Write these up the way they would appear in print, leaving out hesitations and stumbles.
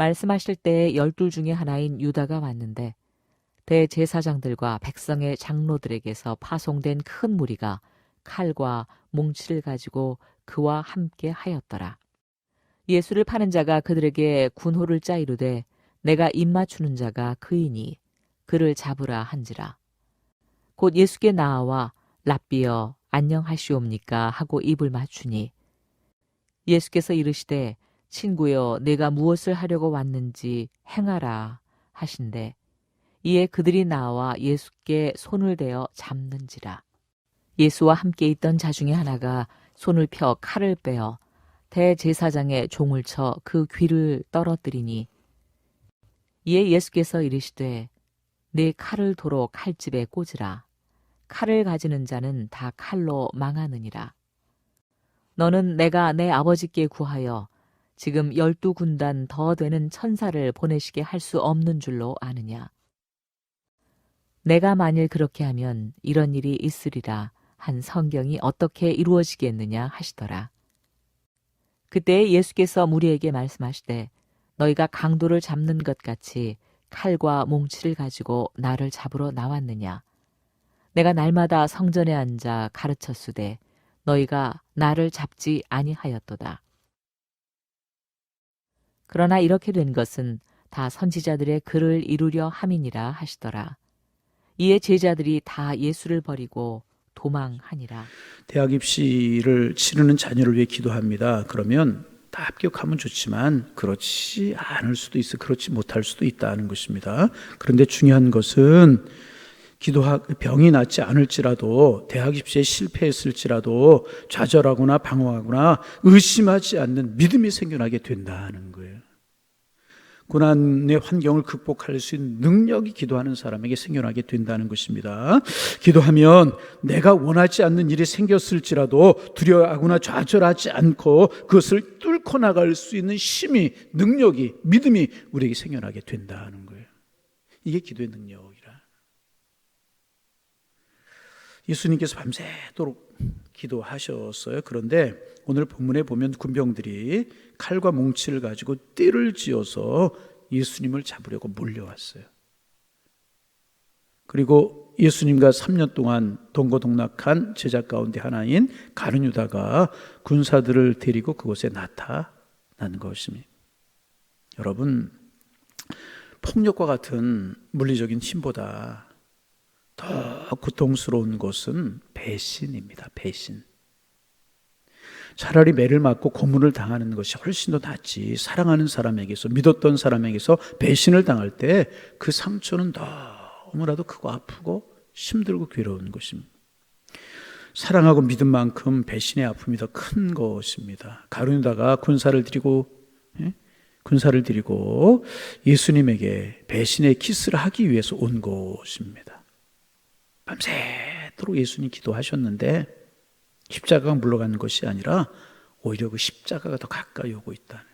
말씀하실 때에 12 중에 하나인 유다가 왔는데 대제사장들과 백성의 장로들에게서 파송된 큰 무리가 칼과 몽치를 가지고 그와 함께 하였더라. 예수를 파는 자가 그들에게 군호를 짜 이르되 내가 입맞추는 자가 그이니 그를 잡으라 한지라. 곧 예수께 나아와 랍비여 안녕하시옵니까 하고 입을 맞추니 예수께서 이르시되 친구여 내가 무엇을 하려고 왔는지 행하라 하신대 이에 그들이 나와 예수께 손을 대어 잡는지라. 예수와 함께 있던 자 중에 하나가 손을 펴 칼을 빼어 대제사장의 종을 쳐 그 귀를 떨어뜨리니 이에 예수께서 이르시되 내 칼을 도로 칼집에 꽂으라. 칼을 가지는 자는 다 칼로 망하느니라. 너는 내가 내 아버지께 구하여 지금 12군단 더 되는 천사를 보내시게 할 수 없는 줄로 아느냐. 내가 만일 그렇게 하면 이런 일이 있으리라 한 성경이 어떻게 이루어지겠느냐 하시더라. 그때 예수께서 무리에게 말씀하시되 너희가 강도를 잡는 것 같이 칼과 몽치를 가지고 나를 잡으러 나왔느냐. 내가 날마다 성전에 앉아 가르쳤으되 너희가 나를 잡지 아니하였도다. 그러나 이렇게 된 것은 다 선지자들의 글을 이루려 함이니라 하시더라. 이에 제자들이 다 예수를 버리고 도망하니라. 대학 입시를 치르는 자녀를 위해 기도합니다. 그러면 다 합격하면 좋지만 그렇지 않을 수도 있어, 그렇지 못할 수도 있다는 것입니다. 그런데 중요한 것은 병이 낫지 않을지라도 대학 입시에 실패했을지라도 좌절하거나 방황하거나 의심하지 않는 믿음이 생겨나게 된다는 거예요. 고난의 환경을 극복할 수 있는 능력이 기도하는 사람에게 생겨나게 된다는 것입니다. 기도하면 내가 원하지 않는 일이 생겼을지라도 두려워하거나 좌절하지 않고 그것을 뚫고 나갈 수 있는 힘이, 능력이, 믿음이 우리에게 생겨나게 된다는 거예요. 이게 기도의 능력이라. 예수님께서 밤새도록 기도하셨어요. 그런데 오늘 본문에 보면 군병들이 칼과 몽치를 가지고 띠를 지어서 예수님을 잡으려고 몰려왔어요. 그리고 예수님과 3년 동안 동고동락한 제자 가운데 하나인 가룟 유다가 군사들을 데리고 그곳에 나타난 것입니다. 여러분, 폭력과 같은 물리적인 힘보다 더 고통스러운 것은 배신입니다. 배신. 차라리 매를 맞고 고문을 당하는 것이 훨씬 더 낫지. 사랑하는 사람에게서, 믿었던 사람에게서 배신을 당할 때 그 상처는 너무나도 크고 아프고 힘들고 괴로운 것입니다. 사랑하고 믿은 만큼 배신의 아픔이 더 큰 것입니다. 가룟 유다가 군사를 드리고 예수님에게 배신의 키스를 하기 위해서 온 것입니다. 밤새도록 예수님 기도하셨는데 십자가가 물러가는 것이 아니라 오히려 그 십자가가 더 가까이 오고 있다는,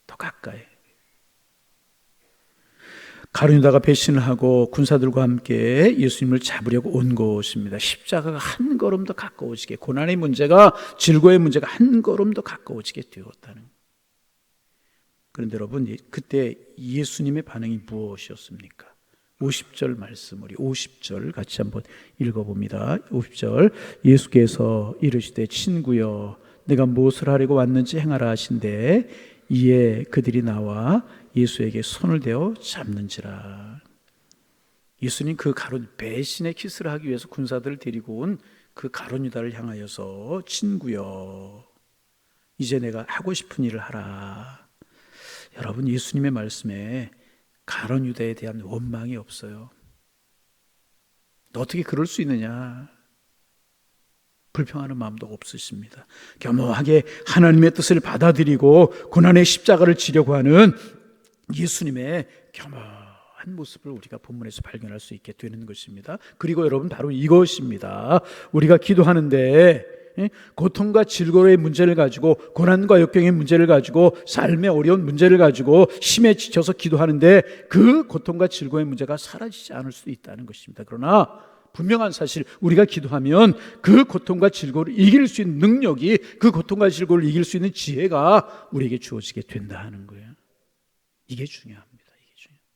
더 가까이. 가룟 유다가 배신을 하고 군사들과 함께 예수님을 잡으려고 온 것입니다. 십자가가 한 걸음 더 가까워지게, 고난의 문제가, 질고의 문제가 한 걸음 더 가까워지게 되었다는. 그런데 여러분, 그때 예수님의 반응이 무엇이었습니까? 50절 말씀, 우리 50절 같이 한번 읽어봅니다. 50절, 예수께서 이르시되 친구여 내가 무엇을 하려고 왔는지 행하라 하신대 이에 그들이 나와 예수에게 손을 대어 잡는지라. 예수님 그 배신의 키스를 하기 위해서 군사들을 데리고 온 그 가룟 유다를 향하여서 친구여 이제 내가 하고 싶은 일을 하라. 여러분, 예수님의 말씀에 가룟 유다에 대한 원망이 없어요. 너 어떻게 그럴 수 있느냐, 불평하는 마음도 없으십니다. 겸허하게 하나님의 뜻을 받아들이고 고난의 십자가를 지려고 하는 예수님의 겸허한 모습을 우리가 본문에서 발견할 수 있게 되는 것입니다. 그리고 여러분, 바로 이것입니다. 우리가 기도하는데 고통과 질고의 문제를 가지고, 고난과 역경의 문제를 가지고, 삶의 어려운 문제를 가지고 힘에 지쳐서 기도하는데 그 고통과 질고의 문제가 사라지지 않을 수 있다는 것입니다. 그러나 분명한 사실, 우리가 기도하면 그 고통과 질고를 이길 수 있는 능력이, 그 고통과 질고를 이길 수 있는 지혜가 우리에게 주어지게 된다는 거예요. 이게 중요합니다. 이게 중요합니다.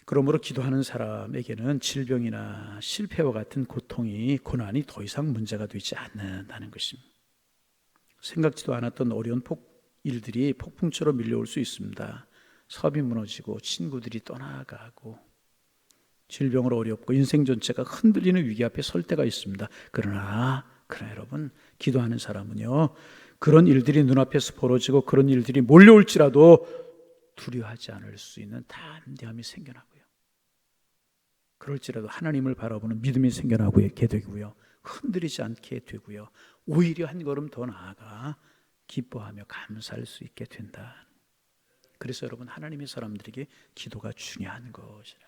그러므로 기도하는 사람에게는 질병이나 실패와 같은 고난이 더 이상 문제가 되지 않는다는 것입니다. 생각지도 않았던 어려운 일들이 폭풍처럼 밀려올 수 있습니다. 사업이 무너지고 친구들이 떠나가고 질병으로 어렵고 인생 전체가 흔들리는 위기 앞에 설 때가 있습니다. 그러나 여러분, 기도하는 사람은요, 그런 일들이 눈앞에서 벌어지고 그런 일들이 몰려올지라도 두려워하지 않을 수 있는 담대함이 생겨나고요, 그럴지라도 하나님을 바라보는 믿음이 생겨나게 되고요, 흔들리지 않게 되고요, 오히려 한 걸음 더 나아가 기뻐하며 감사할 수 있게 된다. 그래서 여러분, 하나님의 사람들에게 기도가 중요한 것이라.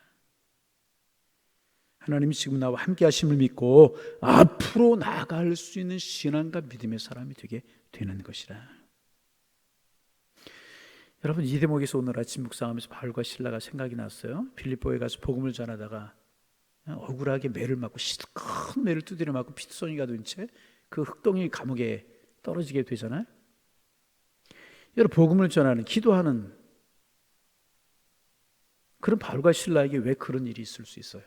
하나님이 지금 나와 함께 하심을 믿고 앞으로 나아갈 수 있는 신앙과 믿음의 사람이 되게 되는 것이라. 여러분, 이 대목에서 오늘 아침 묵상하면서 바울과 실라가 생각이 났어요. 빌립보에 가서 복음을 전하다가 억울하게 매를 맞고, 큰 매를 두드려 맞고 피투성이가 된 채 그 흙덩이 감옥에 떨어지게 되잖아요. 여러분, 복음을 전하는, 기도하는 그런 바울과 실라에게 왜 그런 일이 있을 수 있어요?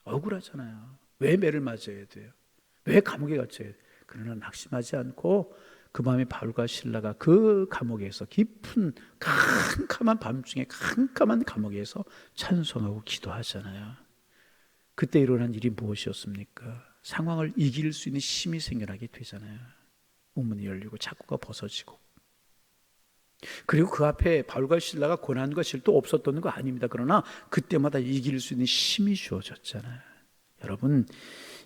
억울하잖아요. 왜 매를 맞아야 돼요? 왜 감옥에 갇혀야 돼요? 그러나 낙심하지 않고 그 밤에 바울과 실라가 그 감옥에서, 깊은 캄캄한 밤중에 캄캄한 감옥에서 찬송하고 기도하잖아요. 그때 일어난 일이 무엇이었습니까? 상황을 이길 수 있는 힘이 생겨나게 되잖아요. 문문이 열리고 창구가 벗어지고, 그리고 그 앞에 바울과 실라가 고난과 질도 없었던 거 아닙니다. 그러나 그때마다 이길 수 있는 힘이 주어졌잖아요. 여러분,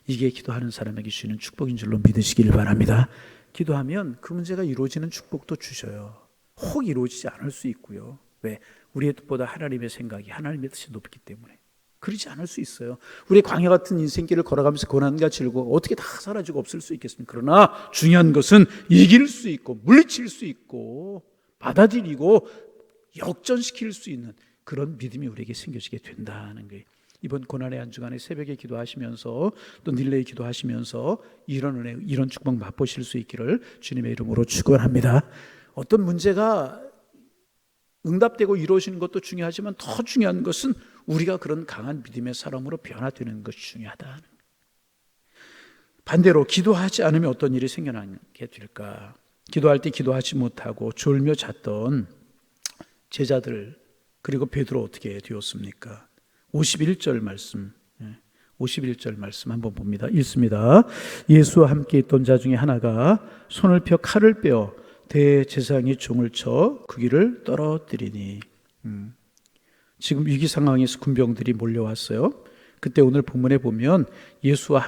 이게 기도하는 사람에게 주시는 축복인 줄로 믿으시길 바랍니다. 기도하면 그 문제가 이루어지는 축복도 주셔요. 혹 이루어지지 않을 수 있고요. 왜? 우리의 뜻보다 하나님의 생각이, 하나님의 뜻이 높기 때문에 그러지 않을 수 있어요. 우리 광야 같은 인생길을 걸어가면서 고난과 질고 어떻게 다 사라지고 없을 수 있겠습니까? 그러나 중요한 것은 이길 수 있고 물리칠 수 있고 받아들이고 역전시킬 수 있는 그런 믿음이 우리에게 생겨지게 된다는 거예요. 이번 고난의 한 주간에 새벽에 기도하시면서 또 릴레이 기도하시면서 이런 은혜, 이런 축복 맛보실 수 있기를 주님의 이름으로 축원합니다. 어떤 문제가 응답되고 이루어지는 것도 중요하지만 더 중요한 것은 우리가 그런 강한 믿음의 사람으로 변화되는 것이 중요하다. 반대로 기도하지 않으면 어떤 일이 생겨나게 될까? 기도할 때 기도하지 못하고 졸며 잤던 제자들, 그리고 베드로 어떻게 되었습니까? 51절 말씀, 51절 말씀 한번 봅니다. 읽습니다. 예수와 함께 있던 자 중에 하나가 손을 펴 칼을 빼어 대제사장의 종을 쳐 그 길을 떨어뜨리니. 지금 위기 상황에서 군병들이 몰려왔어요. 그때 오늘 본문에 보면 예수님과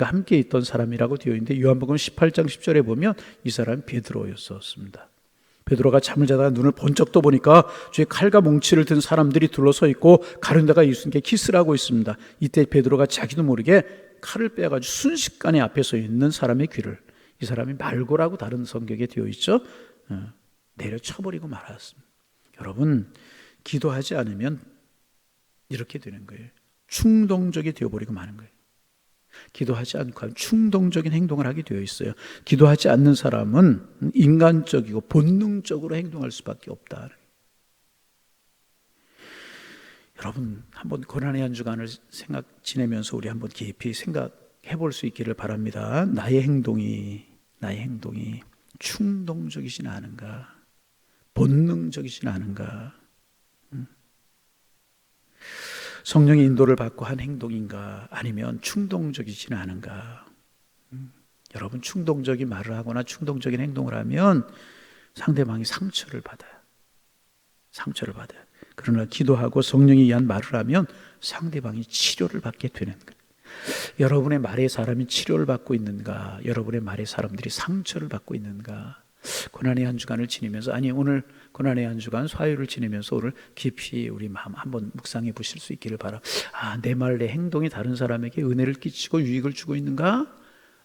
함께 있던 사람이라고 되어 있는데, 요한복음 18장 10절에 보면 이 사람은 베드로였었습니다. 베드로가 잠을 자다가 눈을 번쩍 떠보니까 주에 칼과 몽치를 든 사람들이 둘러서 있고 가룟다가 예수님께 키스를 하고 있습니다. 이때 베드로가 자기도 모르게 칼을 빼가지고 순식간에 앞에 서 있는 사람의 귀를, 이 사람이 말고라고 다른 성경에 되어 있죠, 내려쳐버리고 말았습니다. 여러분, 기도하지 않으면 이렇게 되는 거예요. 충동적이 되어버리고 마는 거예요. 기도하지 않고 하면 충동적인 행동을 하게 되어 있어요. 기도하지 않는 사람은 인간적이고 본능적으로 행동할 수밖에 없다. 여러분, 한번 고난의 한 주간을 지내면서 우리 한번 깊이 생각해 볼 수 있기를 바랍니다. 나의 행동이 충동적이진 않은가? 본능적이진 않은가? 성령의 인도를 받고 한 행동인가? 아니면 충동적이지는 않은가? 여러분, 충동적인 말을 하거나 충동적인 행동을 하면 상대방이 상처를 받아요. 그러나 기도하고 성령에 의한 말을 하면 상대방이 치료를 받게 되는 거예요. 여러분의 말에 사람이 치료를 받고 있는가? 여러분의 말에 사람들이 상처를 받고 있는가? 고난의 한 주간을 지내면서, 오늘 고난의 한 주간 화요일을 지내면서 오늘 깊이 우리 마음 한번 묵상해 보실 수 있기를 바랍니다. 내 말, 내 행동이 다른 사람에게 은혜를 끼치고 유익을 주고 있는가?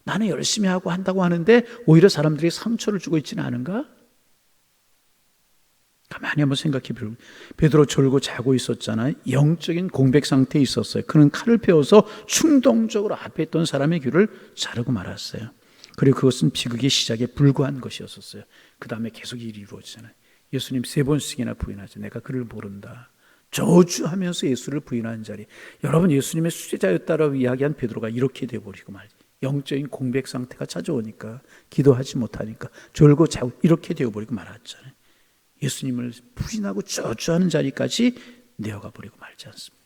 나는 열심히 하고 한다고 하는데 오히려 사람들이 상처를 주고 있지는 않은가? 가만히 한번 생각해 보세요. 베드로 졸고 자고 있었잖아요. 영적인 공백 상태에 있었어요. 그는 칼을 빼어서 충동적으로 앞에 있던 사람의 귀를 자르고 말았어요. 그리고 그것은 비극의 시작에 불과한 것이었었어요. 그 다음에 계속 일이 이루어지잖아요. 예수님 3번씩이나 부인하죠. 내가 그를 모른다. 저주하면서 예수를 부인하는 자리. 여러분, 예수님의 수제자였다라고 이야기한 베드로가 이렇게 되어버리고 말이죠. 영적인 공백 상태가 찾아오니까, 기도하지 못하니까 졸고 자고 이렇게 되어버리고 말았잖아요. 예수님을 부인하고 저주하는 자리까지 내어가 버리고 말지 않습니다.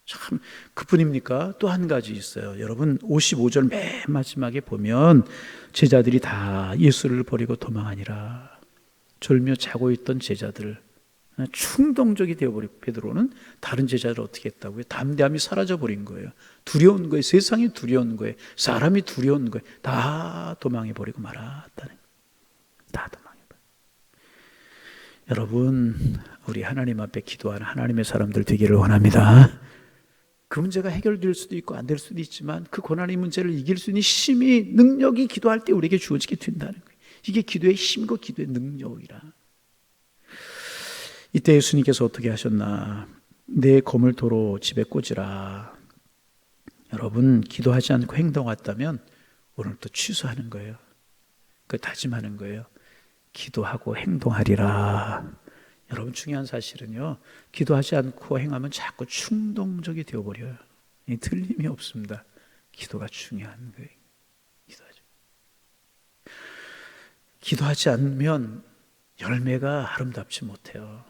참 그뿐입니까? 또 한 가지 있어요. 여러분, 55절 맨 마지막에 보면 제자들이 다 예수를 버리고 도망하니라. 졸며 자고 있던 제자들, 충동적이 되어버리고, 베드로는 다른 제자를 어떻게 했다고요? 담대함이 사라져버린 거예요. 두려운 거예요. 세상이 두려운 거예요. 사람이 두려운 거예요. 다 도망해버리고 말았다는, 다 도망해버려. 여러분, 우리 하나님 앞에 기도하는 하나님의 사람들 되기를 원합니다. 그 문제가 해결될 수도 있고 안 될 수도 있지만, 그 고난의 문제를 이길 수 있는 힘이, 능력이 기도할 때 우리에게 주어지게 된다는 거예요. 이게 기도의 힘과 기도의 능력이라. 이때 예수님께서 어떻게 하셨나? 내 검을 도로 집에 꽂으라. 여러분, 기도하지 않고 행동했다면 오늘부터 취소하는 거예요. 그 다짐하는 거예요. 기도하고 행동하리라. 여러분, 중요한 사실은요, 기도하지 않고 행하면 자꾸 충동적이 되어버려요. 틀림이 없습니다. 기도가 중요한 거예요. 기도하지 않으면 열매가 아름답지 못해요.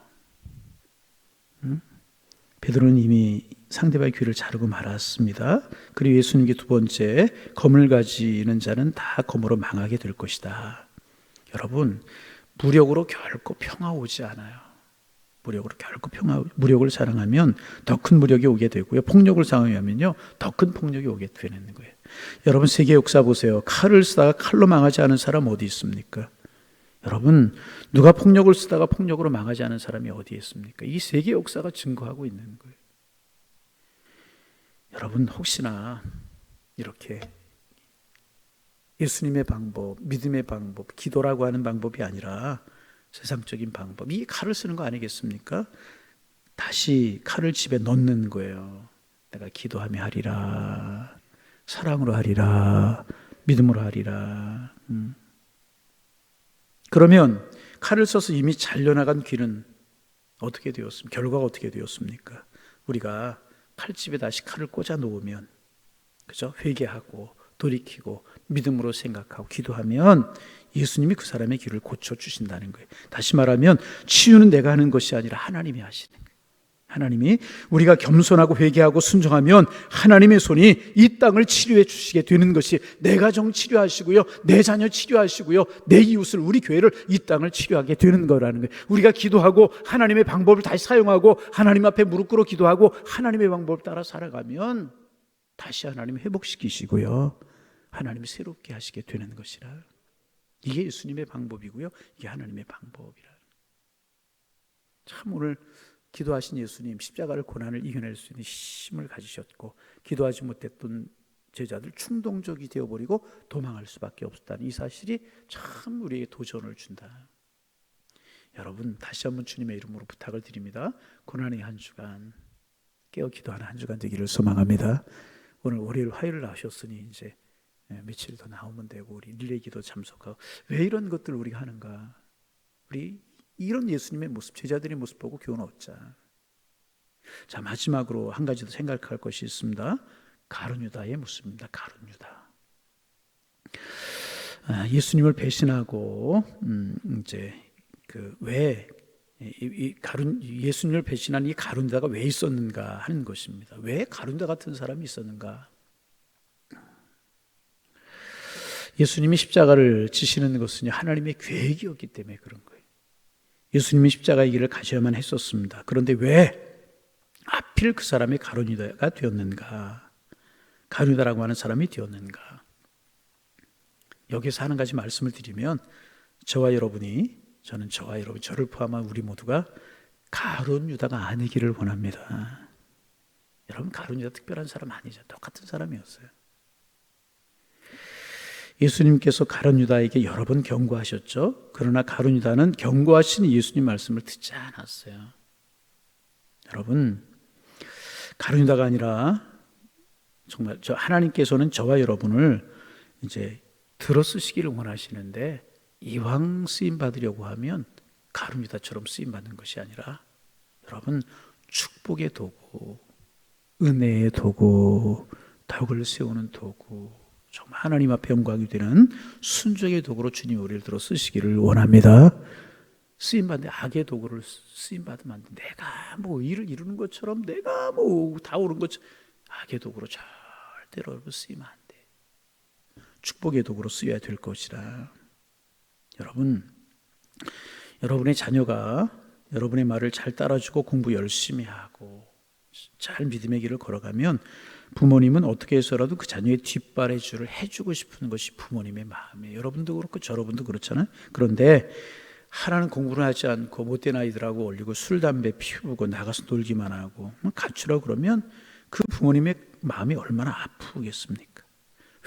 베드로는 이미 상대방의 귀를 자르고 말았습니다. 그리고 예수님께 두 번째, 검을 가지는 자는 다 검으로 망하게 될 것이다. 여러분, 무력으로 결코 평화 오지 않아요. 무력을 사랑하면 더 큰 무력이 오게 되고요. 폭력을 사랑하면요, 더 큰 폭력이 오게 되는 거예요. 여러분, 세계 역사 보세요. 칼을 쓰다가 칼로 망하지 않은 사람 어디 있습니까? 여러분, 누가 폭력을 쓰다가 폭력으로 망하지 않은 사람이 어디에 있습니까? 이 세계 역사가 증거하고 있는 거예요. 여러분, 혹시나 이렇게 예수님의 방법, 믿음의 방법, 기도라고 하는 방법이 아니라 세상적인 방법, 이 칼을 쓰는 거 아니겠습니까? 다시 칼을 집에 넣는 거예요. 내가 기도하며 하리라, 사랑으로 하리라, 믿음으로 하리라. 그러면 칼을 써서 이미 잘려나간 귀는 어떻게 되었습니까? 결과가 어떻게 되었습니까? 우리가 칼집에 다시 칼을 꽂아 놓으면, 그죠? 회개하고 돌이키고 믿음으로 생각하고 기도하면 예수님이 그 사람의 귀를 고쳐주신다는 거예요. 다시 말하면 치유는 내가 하는 것이 아니라 하나님이 하시는 거예요. 하나님이, 우리가 겸손하고 회개하고 순종하면 하나님의 손이 이 땅을 치료해 주시게 되는 것이, 내 가정 치료하시고요, 내 자녀 치료하시고요, 내 이웃을, 우리 교회를, 이 땅을 치료하게 되는 거라는 거예요. 우리가 기도하고 하나님의 방법을 다시 사용하고 하나님 앞에 무릎 꿇어 기도하고 하나님의 방법을 따라 살아가면 다시 하나님이 회복시키시고요, 하나님이 새롭게 하시게 되는 것이라. 이게 예수님의 방법이고요, 이게 하나님의 방법이라. 참, 오늘 기도하신 예수님, 십자가를, 고난을 이겨낼 수 있는 힘을 가지셨고, 기도하지 못했던 제자들 충동적이 되어버리고 도망할 수밖에 없었다는 이 사실이 참 우리에게 도전을 준다. 여러분, 다시 한번 주님의 이름으로 부탁을 드립니다. 고난의 한 주간, 깨어 기도하는 한 주간 되기를 소망합니다. 오늘 월요일, 화요일 나오셨으니 이제 며칠 더 나오면 되고, 우리 릴레이 기도 참석하고. 왜 이런 것들을 우리가 하는가? 우리 이런 예수님의 모습, 제자들의 모습 보고 교훈 얻자. 자, 마지막으로 한 가지 더 생각할 것이 있습니다. 가룟 유다의 모습입니다. 가룟 유다. 예수님을 배신하고 이제 왜 예수님을 배신한 이 가룟 유다가 왜 있었는가 하는 것입니다. 왜 가룟 유다 같은 사람이 있었는가? 예수님이 십자가를 지시는 것은 하나님의 계획이었기 때문에 그런 거예요. 예수님이 십자가의 길을 가셔야만 했었습니다. 그런데 왜 하필 그 사람이 가룟 유다가 되었는가? 가룟 유다라고 하는 사람이 되었는가? 여기서 한 가지 말씀을 드리면, 저와 여러분이, 저를 포함한 우리 모두가 가룟 유다가 아니기를 원합니다. 여러분, 가룟 유다 특별한 사람 아니죠. 똑같은 사람이었어요. 예수님께서 가룟 유다에게 여러 번 경고하셨죠. 그러나 가룟 유다는 경고하신 예수님 말씀을 듣지 않았어요. 여러분, 가룟 유다가 아니라 정말 하나님께서는 저와 여러분을 이제 들어 쓰시기를 원하시는데, 이왕 쓰임 받으려고 하면 가룟 유다처럼 쓰임 받는 것이 아니라 여러분 축복의 도구, 은혜의 도구, 덕을 세우는 도구, 정말 하나님 앞에 영광이 되는 순종의 도구로 주님이 우리를 들어 쓰시기를 원합니다. 쓰임받는 악의 도구를 쓰임받으면 안 돼. 내가 뭐 일을 이루는 것처럼, 내가 뭐 다 옳은 것처럼 악의 도구로 절대로 여러분 쓰이면 안 돼. 축복의 도구로 쓰여야 될 것이라. 여러분, 여러분의 자녀가 여러분의 말을 잘 따라주고 공부 열심히 하고 잘 믿음의 길을 걸어가면 부모님은 어떻게 해서라도 그 자녀의 뒷발의 줄을 해주고 싶은 것이 부모님의 마음이에요. 여러분도 그렇고 여러분도 그렇잖아요. 그런데 하나는 공부를 하지 않고 못된 아이들하고 어울리고 술, 담배 피우고 나가서 놀기만 하고 갖추라고 그러면 그 부모님의 마음이 얼마나 아프겠습니까?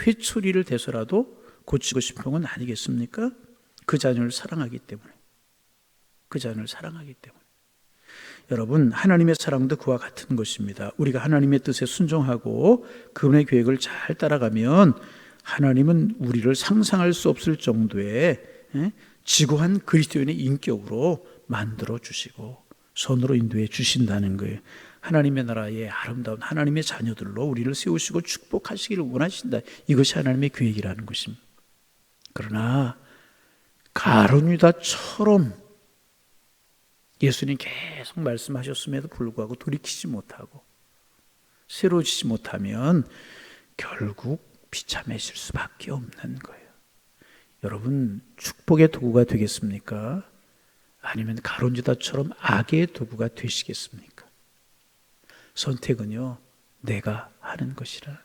회초리를 대서라도 고치고 싶은 건 아니겠습니까? 그 자녀를 사랑하기 때문에. 그 자녀를 사랑하기 때문에. 여러분, 하나님의 사랑도 그와 같은 것입니다. 우리가 하나님의 뜻에 순종하고 그분의 계획을 잘 따라가면 하나님은 우리를 상상할 수 없을 정도의 지고한 그리스도인의 인격으로 만들어 주시고 선으로 인도해 주신다는 거예요. 하나님의 나라의 아름다운 하나님의 자녀들로 우리를 세우시고 축복하시기를 원하신다. 이것이 하나님의 계획이라는 것입니다. 그러나 가룟 유다처럼 예수님 계속 말씀하셨음에도 불구하고 돌이키지 못하고 새로워지지 못하면 결국 비참해질 수밖에 없는 거예요. 여러분, 축복의 도구가 되겠습니까? 아니면 가룟 유다처럼 악의 도구가 되시겠습니까? 선택은요, 내가 하는 것이라.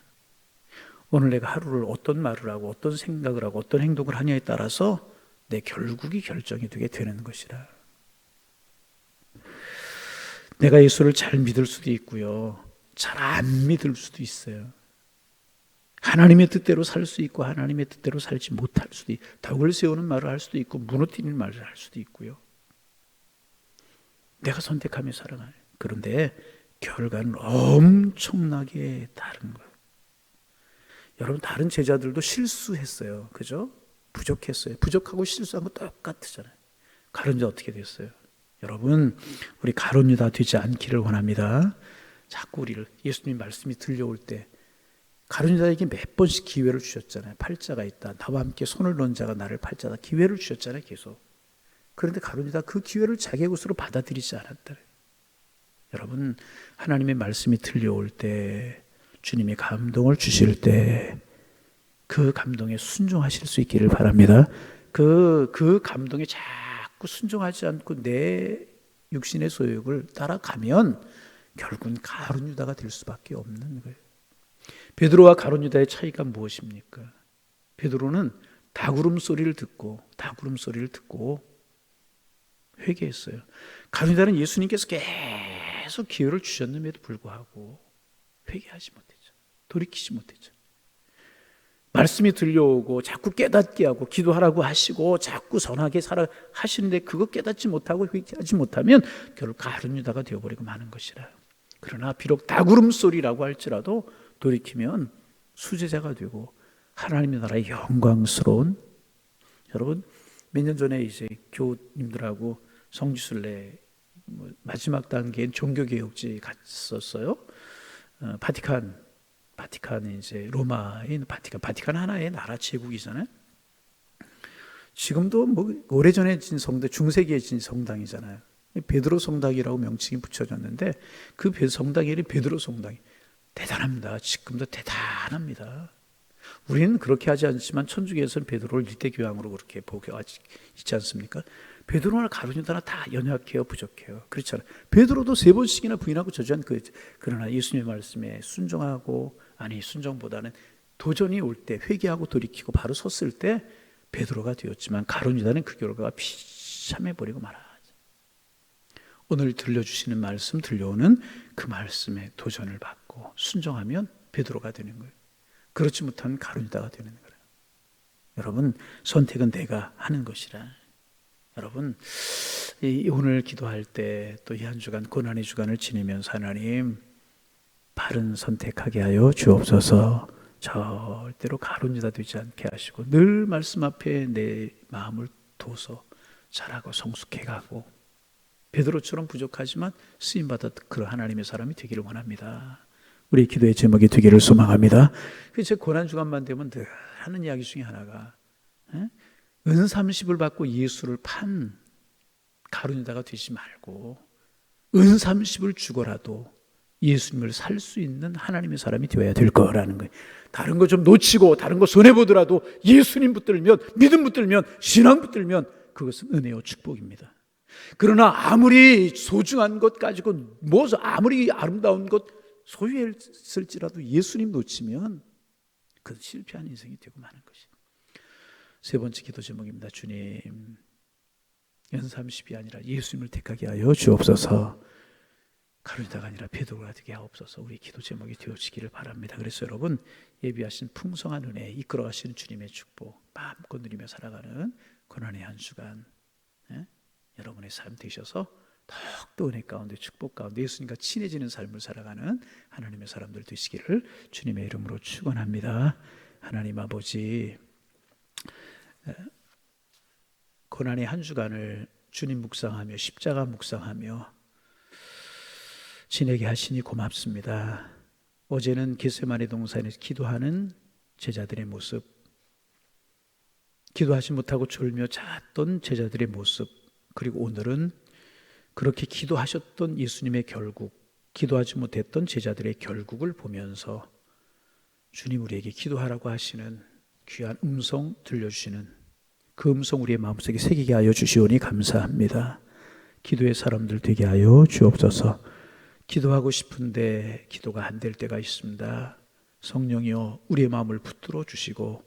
오늘 내가 하루를 어떤 말을 하고 어떤 생각을 하고 어떤 행동을 하냐에 따라서 내 결국이 결정이 되게 되는 것이라. 내가 예수를 잘 믿을 수도 있고요, 잘 안 믿을 수도 있어요. 하나님의 뜻대로 살 수 있고 하나님의 뜻대로 살지 못할 수도 있고, 덕을 세우는 말을 할 수도 있고 무너뜨리는 말을 할 수도 있고요. 내가 선택하며 살아가요. 그런데 결과는 엄청나게 다른 거예요. 여러분, 다른 제자들도 실수했어요. 그죠? 부족했어요. 부족하고 실수한 거 똑같잖아요. 가룟 유다 어떻게 됐어요? 여러분, 우리 가룟 유다 되지 않기를 원합니다. 자꾸 우리를 예수님 말씀이 들려올 때 가룟 유다에게 몇 번씩 기회를 주셨잖아요. 팔자가 있다. 나와 함께 손을 놓은 자가 나를 팔자다. 기회를 주셨잖아요. 계속. 그런데 가룟 유다 그 기회를 자기의 것으로 받아들이지 않았다. 여러분, 하나님의 말씀이 들려올 때, 주님이 감동을 주실 때 그 감동에 순종하실 수 있기를 바랍니다. 그 감동에 자꾸 순종하지 않고 내 육신의 소욕을 따라가면 결국은 가룟 유다가 될 수밖에 없는 거예요. 베드로와 가룟 유다의 차이가 무엇입니까? 베드로는 닭울음 소리를 듣고 회개했어요. 가룟 유다는 예수님께서 계속 기회를 주셨음에도 불구하고 회개하지 못했죠. 돌이키지 못했죠. 말씀이 들려오고 자꾸 깨닫게 하고 기도하라고 하시고 자꾸 선하게 살아 하시는데 그거 깨닫지 못하고 회개하지 못하면 결국 가룟 유다가 되어버리고 마는 것이라. 그러나 비록 닭울음 소리라고 할지라도 돌이키면 수제자가 되고 하나님의 나라의 영광스러운, 여러분, 몇 년 전에 이제 교우님들하고 성지순례 마지막 단계인 종교개혁지 갔었어요. 바티칸이 이제 로마의 바티칸 하나의 나라 제국이잖아요. 지금도 뭐 오래전에 진 성당, 중세기에 진 성당이잖아요. 베드로 성당이라고 명칭이 붙여졌는데 그 성당 이름이 베드로 성당이 대단합니다. 지금도 대단합니다. 우리는 그렇게 하지 않지만 천주교에서는 베드로를 일대교황으로 그렇게 보고 있지 않습니까? 베드로나 가룟 유다나 다 연약해요, 부족해요. 그렇잖아요. 베드로도 3번씩이나 부인하고 저주한 그러나 예수님의 말씀에 순종하고, 아니 순종보다는 도전이 올 때 회개하고 돌이키고 바로 섰을 때 베드로가 되었지만 가룟 유다는 그 결과가 비참해버리고 말아요. 오늘 들려주시는 말씀, 들려오는 그 말씀에 도전을 받고 순종하면 베드로가 되는 거예요. 그렇지 못하면 가룟 유다가 되는 거예요. 여러분, 선택은 내가 하는 것이라. 여러분, 오늘 기도할 때 또 이 한 주간 고난의 주간을 지내면서 하나님, 바른 선택하게 하여 주옵소서. 절대로 가룟유다 되지 않게 하시고 늘 말씀 앞에 내 마음을 둬서 잘하고 성숙해가고 베드로처럼 부족하지만 쓰임받아 그런 하나님의 사람이 되기를 원합니다. 우리 기도의 제목이 되기를 소망합니다. 제 고난주간만 되면 늘 하는 이야기 중에 하나가 은 30을 받고 예수를 판 가룟유다가 되지 말고 은 30을 주고라도 예수님을 살 수 있는 하나님의 사람이 되어야 될 거라는 거예요. 다른 거 좀 놓치고 다른 거 손해보더라도 예수님 붙들면, 믿음 붙들면, 신앙 붙들면 그것은 은혜요 축복입니다. 그러나 아무리 소중한 것 가지고 아무리 아름다운 것 소유했을지라도 예수님 놓치면 그건 실패한 인생이 되고 마는 것입니다. 세 번째 기도 제목입니다. 주님, 연 30이 아니라 예수님을 택하게 하여 주옵소서. 가룟유다가 아니라 베드로가 되게 하옵소서. 우리 기도 제목이 되어지기를 바랍니다. 그래서 여러분, 예비하신 풍성한 은혜, 이끌어가시는 주님의 축복 마음껏 누리며 살아가는 고난의 한 주간 여러분의 삶 되셔서 더욱더 은혜 가운데 축복 가운데 예수님과 친해지는 삶을 살아가는 하나님의 사람들 되시기를 주님의 이름으로 축원합니다. 하나님 아버지, 고난의 한 주간을 주님 묵상하며 십자가 묵상하며 지내게 하시니 고맙습니다. 어제는 겟세마네 동산에서 기도하는 제자들의 모습, 기도하지 못하고 졸며 잤던 제자들의 모습, 그리고 오늘은 그렇게 기도하셨던 예수님의 결국, 기도하지 못했던 제자들의 결국을 보면서 주님 우리에게 기도하라고 하시는 귀한 음성 들려주시는 그 음성 우리의 마음속에 새기게 하여 주시오니 감사합니다. 기도의 사람들 되게 하여 주옵소서. 기도하고 싶은데 기도가 안 될 때가 있습니다. 성령이여 우리의 마음을 붙들어 주시고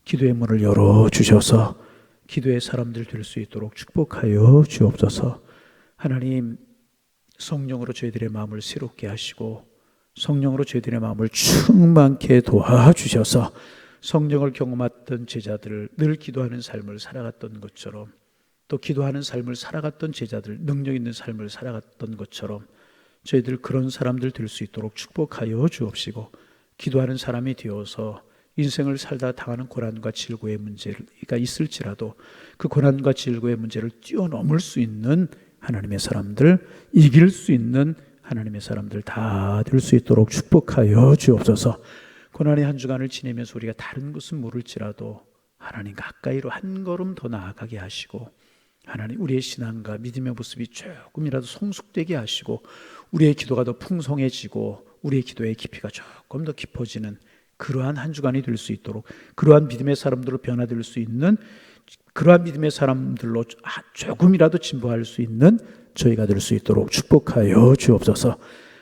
기도의 문을 열어 주셔서 기도의 사람들 될 수 있도록 축복하여 주옵소서. 하나님, 성령으로 저희들의 마음을 새롭게 하시고 성령으로 저희들의 마음을 충만케 도와주셔서 성령을 경험했던 제자들을 늘 기도하는 삶을 살아갔던 것처럼, 또 기도하는 삶을 살아갔던 제자들, 능력 있는 삶을 살아갔던 것처럼 저희들 그런 사람들 될 수 있도록 축복하여 주옵시고, 기도하는 사람이 되어서 인생을 살다 당하는 고난과 질고의 문제가 있을지라도 그 고난과 질고의 문제를 뛰어넘을 수 있는 하나님의 사람들, 이길 수 있는 하나님의 사람들 다 될 수 있도록 축복하여 주옵소서. 고난의 한 주간을 지내면서 우리가 다른 것은 모를지라도 하나님 가까이로 한 걸음 더 나아가게 하시고, 하나님 우리의 신앙과 믿음의 모습이 조금이라도 성숙되게 하시고, 우리의 기도가 더 풍성해지고 우리의 기도의 깊이가 조금 더 깊어지는 그러한 한 주간이 될 수 있도록, 그러한 믿음의 사람들로 변화될 수 있는, 그러한 믿음의 사람들로 조금이라도 진보할 수 있는 저희가 될 수 있도록 축복하여 주옵소서.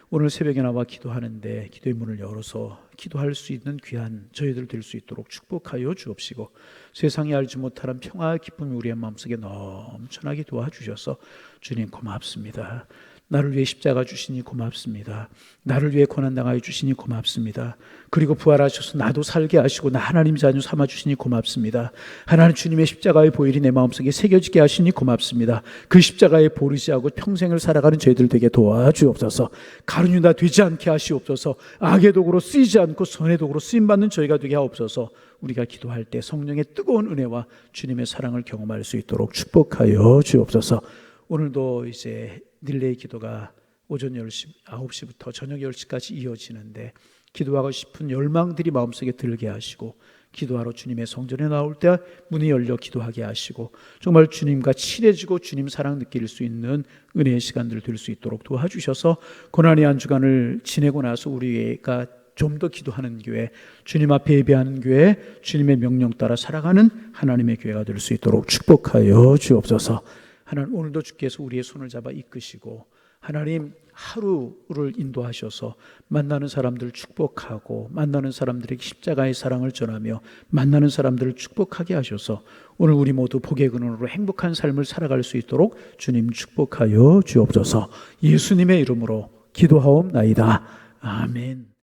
오늘 새벽에 나와 기도하는데 기도의 문을 열어서 기도할 수 있는 귀한 저희들 될 수 있도록 축복하여 주옵시고, 세상이 알지 못하는 평화와 기쁨이 우리의 마음속에 넘쳐나게 도와주셔서 주님 고맙습니다. 나를 위해 십자가 주시니 고맙습니다. 나를 위해 고난당하여 주시니 고맙습니다. 그리고 부활하셔서 나도 살게 하시고 나 하나님 자녀 삼아 주시니 고맙습니다. 하나님 주님의 십자가의 보혈이 내 마음속에 새겨지게 하시니 고맙습니다. 그 십자가에 보르시하고 평생을 살아가는 저희들 되게 도와주옵소서. 가룟유다 되지 않게 하시옵소서. 악의 도구로 쓰이지 않고 선의 도구로 쓰임받는 저희가 되게 하옵소서. 우리가 기도할 때 성령의 뜨거운 은혜와 주님의 사랑을 경험할 수 있도록 축복하여 주옵소서. 오늘도 이제 릴레이 기도가 오전 10시, 9시부터 저녁 10시까지 이어지는데 기도하고 싶은 열망들이 마음속에 들게 하시고, 기도하러 주님의 성전에 나올 때 문이 열려 기도하게 하시고, 정말 주님과 친해지고 주님 사랑 느낄 수 있는 은혜의 시간들 될 수 있도록 도와주셔서 고난의 한 주간을 지내고 나서 우리가 좀 더 기도하는 교회, 주님 앞에 예배하는 교회, 주님의 명령 따라 살아가는 하나님의 교회가 될 수 있도록 축복하여 주옵소서. 하나님 오늘도 주께서 우리의 손을 잡아 이끄시고 하나님 하루를 인도하셔서 만나는 사람들을 축복하고 만나는 사람들에게 십자가의 사랑을 전하며 만나는 사람들을 축복하게 하셔서 오늘 우리 모두 복의 근원으로 행복한 삶을 살아갈 수 있도록 주님 축복하여 주옵소서. 예수님의 이름으로 기도하옵나이다. 아멘.